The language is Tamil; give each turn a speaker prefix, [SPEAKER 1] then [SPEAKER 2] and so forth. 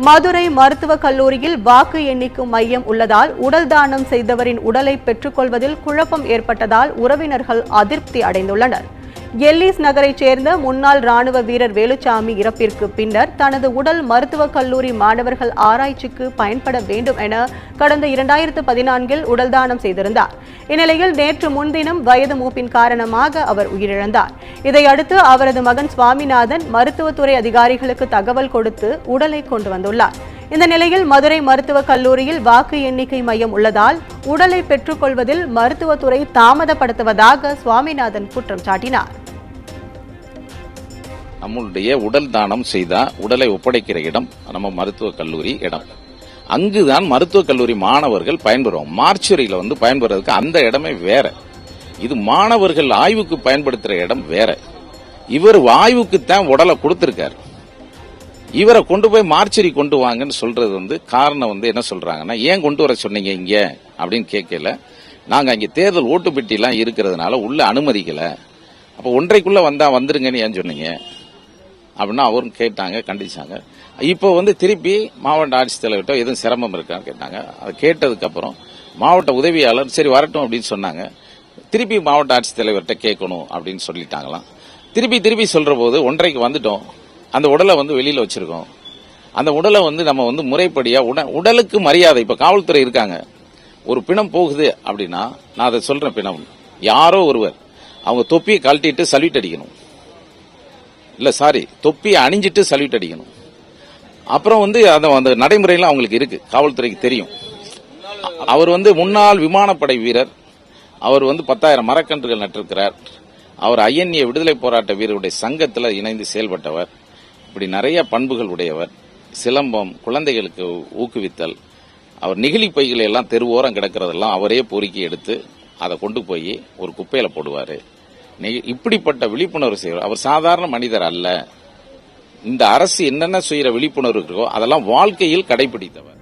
[SPEAKER 1] மதுரை மருத்துவக் கல்லூரியில் வாக்கு எண்ணிக்கும் மையம் உள்ளதால் உடல் தானம் செய்தவரின் உடலை பெற்றுக்கொள்வதில் குழப்பம் ஏற்பட்டதால் உறவினர்கள் அதிருப்தி அடைந்துள்ளனர். எல்லிஸ் நகரைச் சேர்ந்த முன்னாள் ராணுவ வீரர் வேலுச்சாமி இறப்பிற்கு பின்னர் தனது உடல் மருத்துவக் கல்லூரி மாணவர்கள் ஆராய்ச்சிக்கு பயன்பட வேண்டும் என கடந்த 2014 உடல் தானம் செய்திருந்தார். இந்நிலையில் நேற்று முன்தினம் வயது மூப்பின் காரணமாக அவர் உயிரிழந்தார். இதையடுத்து அவரது மகன் சுவாமிநாதன் மருத்துவத்துறை அதிகாரிகளுக்கு தகவல் கொடுத்து உடலை கொண்டு வந்துள்ளார். இந்த நிலையில் மதுரை மருத்துவக் கல்லூரியில் வாக்கு எண்ணிக்கை மையம் உள்ளதால் உடலை பெற்றுக்கொள்வதில் மருத்துவத்துறை தாமதப்படுத்துவதாக சுவாமிநாதன் குற்றம் சாட்டினார்.
[SPEAKER 2] நம்மளுடைய உடல் தானம் செய்தா உடலை ஒப்படைக்கிற இடம் நம்ம மருத்துவக் கல்லூரி இடம். அங்குதான் மருத்துவக் கல்லூரி மாணவர்கள் பயன்பெறுவோம். மார்ச்சுரியில பயன்பெறதுக்கு அந்த இடமே வேற. இது மாணவர்கள் ஆய்வுக்கு பயன்படுத்துற இடம் வேற. இவர் ஆய்வுக்குத்தான் உடலை கொடுத்திருக்காரு. இவரை கொண்டு போய் மார்ச்சரி கொண்டு வாங்கன்னு சொல்றது காரணம் என்ன சொல்றாங்கன்னா, ஏன் கொண்டு வர சொன்னீங்க இங்க அப்படின்னு கேட்கல. நாங்க அங்க தேர்தல் ஓட்டு பெட்டி எல்லாம் இருக்கிறதுனால உள்ள அனுமதிக்கல. அப்ப 1:30க்குள்ள வந்துருங்கன்னு ஏன் சொன்னீங்க அப்படின்னா அவரும் கேட்டாங்க, கண்டிச்சாங்க. இப்போ திருப்பி மாவட்ட ஆட்சித்தலைவர்கிட்ட எதுவும் சிரமம் இருக்கான்னு கேட்டாங்க. அதை கேட்டதுக்கு அப்புறம் மாவட்ட உதவியாளர் சரி வரட்டும் அப்படின்னு சொன்னாங்க. திருப்பி மாவட்ட ஆட்சித்தலைவர்கிட்ட கேட்கணும் அப்படின்னு சொல்லிட்டாங்களாம். திருப்பி சொல்ற போது 1:30க்கு வந்துட்டோம், அந்த உடலை வெளியில வச்சிருக்கோம். அந்த உடலை நம்ம முறைப்படியா உடலுக்கு மரியாதை. இப்ப காவல்துறை இருக்காங்க, ஒரு பிணம் போகுது அப்படின்னா நான் அதை சொல்றேன், பிணம் யாரோ ஒருவர் அவங்க தொப்பியை கழட்டிட்டு சல்யூட் அடிக்கணும். இல்ல சாரி, தொப்பியை அணிஞ்சிட்டு சல்யூட் அடிக்கணும். அப்புறம் அந்த நடைமுறையெல்லாம் அவங்களுக்கு இருக்கு, காவல்துறைக்கு தெரியும். அவர் முன்னாள் விமானப்படை வீரர். அவர் 10,000 மரக்கன்றுகள் நட்டிருக்கிறார். அவர் INA விடுதலை போராட்ட வீரருடைய சங்கத்தில் இணைந்து செயல்பட்டவர். இப்படி நிறைய பண்புகள் உடையவர். சிலம்பம், குழந்தைகளுக்கு ஊக்குவித்தல், அவர் நெகிழி பைகளை எல்லாம் தெருவோரம் கிடக்கிறதெல்லாம் அவரே பொறுக்கி எடுத்து அதை கொண்டு போய் ஒரு குப்பையில போடுவாரு. இப்படிப்பட்ட விழிப்புணர்வு செய்வார். அவர் சாதாரண மனிதர் அல்ல. இந்த அரசு என்னென்ன செய்யற விழிப்புணர்வு இருக்கோ அதெல்லாம் வாழ்க்கையில் கடைபிடித்தவர்.